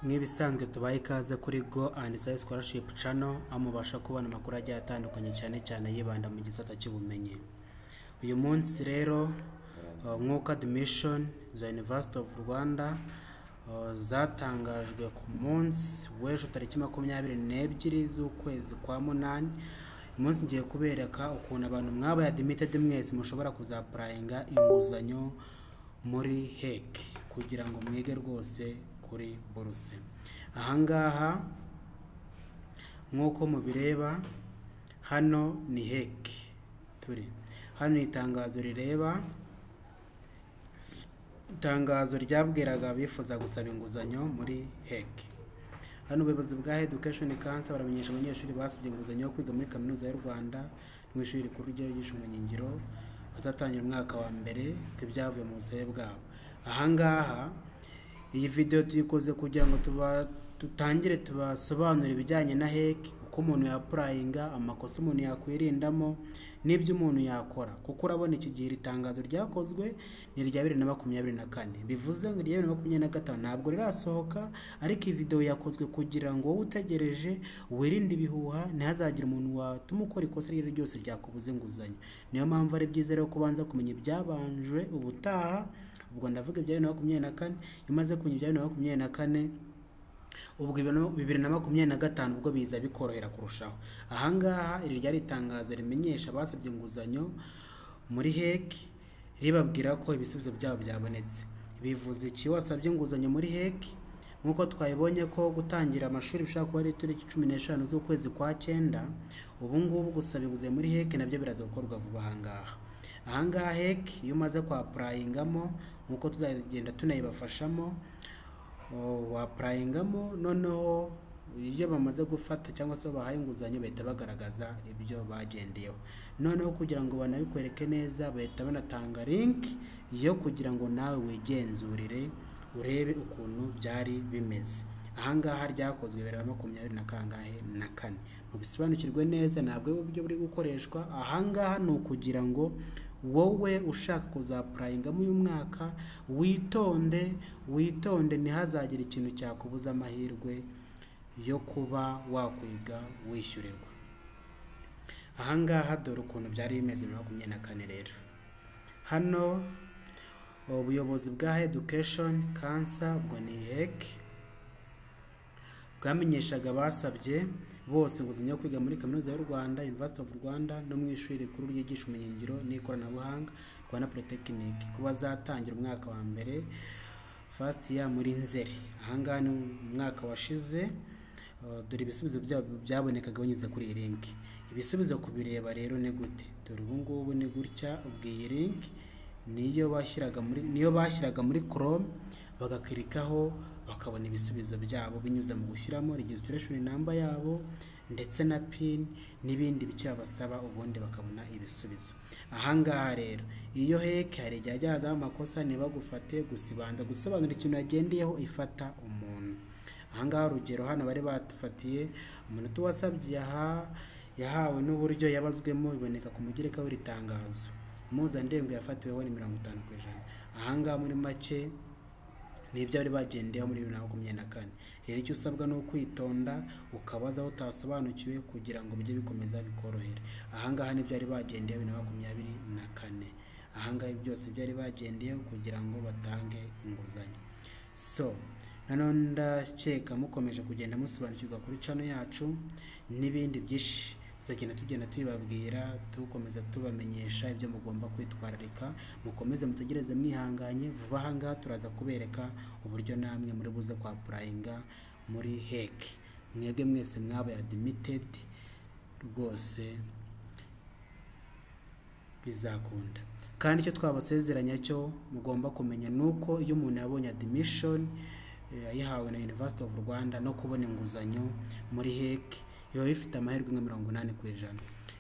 Nk'ibisanzwe tubaye ikaze kuri Go and Science Scholarship Channel, aho mubasha kubona amakuru agiye atandukanye cyane cyane yibanda mu gisata cy'ubumenyi. Uyu munsi rero nk'uko admission za University of Rwanda zatangajwe ku munsi w'ejo tariki 22 z'ukwezi kwa munani. Umunsi ngiye kubereka ukuntu abantu mwabaye admitted mwese mushobora kuzaprayinga inguzanyo muri HEC kugira ngo mwige rwose kuri buruse. Ahangaha nk'uko mubireba hano ni HEC turi hano, itangazo rireba itangazo ryabwiraga bifuza gusaba inguzanyo muri HEC. Hano ubuyobozi bwa Education Council baramenyesha abanyeshuri basabye inguzanyo yo kwiga muri kaminuza y'u Rwanda mu ishuri rikuru ry'ubumenyingiro bazatangira umwaka wa mbere kw'ibyavuye mu busabe bwabo. Ahangaha iyi video tuyikoze kugira ngo tutangire tubasobanurire ibijyanye na HEC, uko umuntu yaprayinga, amakosa umuntu yakwirindamo n'ibyo umuntu yakora, kuko urabona iki gihe itangazo ryakozwe ni rya 2024, bivuze ngo rya 2025 ntabwo rirasohoka, ariko iyi video yakozwe kugira ngo wowe utegereje wirinde ibihuha ntihazagira umuntu watuma ukora ikosa ryose ryakubuza inguzanyo. Niyo mpamvu ari byiza rero kubanza kumenya ibyabanje ubutaha. Ubwo ndavuga ibya 2024, yumaze kumenya ibya 2024 ubwo 2025 ubwo biza bikorohera kurushaho. Ahangaha iri ryari itangazo rimenyesha basabye inguzanyo muri HEC ribabwira ko ibisubizo byabo byabonetse. Bivuze iki wasabye inguzanyo muri HEC? Nkuko twayibonye ko gutangira amashuri bishaka kuba ari tariki 15 z'ukwezi kwa 9, ubu ngubu gusaba inguzanyo muri HEC nabyo biraza gukorwa vuba. Ahangaha HEC iyo umaze kwa prayingamo nkuko tuzagenda tunayibafashamo, waprayingamo noneho iyo bamaze gufata cyangwa se bahaye inguzanyo bahita bagaragaza ibyo bagendeyeho. Noneho kugira ngo banabikwereke neza bahita banatanga link yo kugira ngo nawe wigenzurire urebe ukuntu byari bimeze. Ahangaha ryakozwe 2024 mubisobanukirwe neza, ntabwo uburyo buri gukoreshwa. Ahangaha ni ukugira ngo wowe ushaka kuzaprayingamo uyu mwaka witonde ntihazagira ikintu cyakubuza amahirwe yo kuba wakwiga wishyurirwa. Ahangaha dore ukuntu byari bimeze 2024 rero. Hano ubuyobozi bwa Education Council bwo ni HEC bwamenyeshaga basabye bose inguzanyo yo kwiga muri kaminuza y'u Rwanda, University of Rwanda, no mu ishuri rikuru ryigisha ubumenyingiro n'ikoranabuhanga Rwanda Polytechnic, kuba zatangira umwaka wa mbere first year muri Nzeri. Ahangaha ni umwaka washize. Dore ibisubizo byabonekaga banyuze kuri iyi link. Ibisubizo kubireba rero ni gute? Dore ubu ngubu ni gutya. Ubwiye link niyo bashyiraga muri Chrome bagakirikaho bakabona ibisubizo byabo binyuze mu gushyiramo registration number yabo ndetse na pin n'ibindi bicyo basaba, ubundi bakabona ibisubizo. Ahangaha rero iyo HEC hari jyajaza amakosa ntibagufate gusibanza gusobanura ikintu yagendeyeho ifata umuntu. Ahangaha urugero hano bari batufatiye umuntu tuwasabye yahawe n'uburyo yabazwemo biboneka ku mugereka w'iritangazo. Mpuzandengo yafatiweho ni 50%. Ahangaha muri make nibyo bari bagendeyeho muri 2024. Rero icyo usabwa no kwitonda ukabaza aho utasobanukiwe kugira ngo bijye bikomeza bikorohere. Ahangaha nibyo bari bagendeyeho 2024. Ahangaha byose byari bagendeyeho kugira ngo batange inguzanyo. So nanone ndakeka mukomeje kugenda musobanukirwa kuri channel yacu n'ibindi byinshi tugenda tubibabwira, tukomeza tubamenyesha ibyo mugomba kwitwararika. Mukomeze mutegereze mwihanganye, vuba ahangaha turaza kubereka uburyo namwe muri buze kwa prayinga muri HEC. Mwebwe mwese mwabaye admitted rwose bizakunda. Kandi icyo twabasezeranya cyo mugomba kumenya nuko iyo umuntu yabonye admission yahawe na University of Rwanda no kubona inguzanyo muri HEC biba bifite amahirwe nka 80%.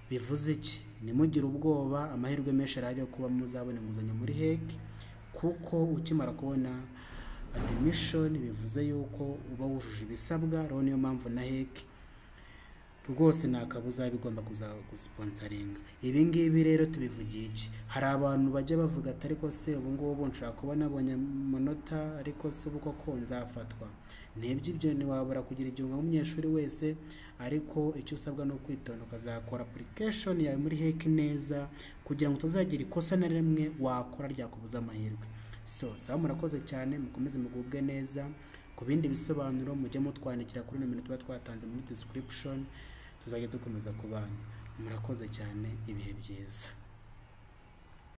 Bivuze iki? Nimugire ubwoba, amahirwe menshi ari yo kuba muzabona inguzanyo muri HEC, kuko ukimara kubona admission bivuze yuko uba wujuje ibisabwa. Rero niyo mpamvu na HEC rwose nakabuza bigomba kuzagusponsoringa. Ibi ngibi rero tubivugiye iki? Hari abantu bajya bavuga ati ariko se ubu ngubu nshaka kuba nabonye amanota ariko se ubu koko nzafatwa. Nibyo ibyo ntiwabura kugira igihunga nk'umunyeshuri wese, ariko icyo usabwa no kwitonda ukazakora application yawe muri heki neza kugira ngo utazagira ikosa na rimwe wakora ryakubuza amahirwe. Saba murakoze cyane, mukomeze mugubwe neza. Ku bindi bisobanuro mujye mutwandikira kuri nomero tuba twatanze muri description, tuzajya dukomeza kubana. Murakoze cyane, ibihe byiza.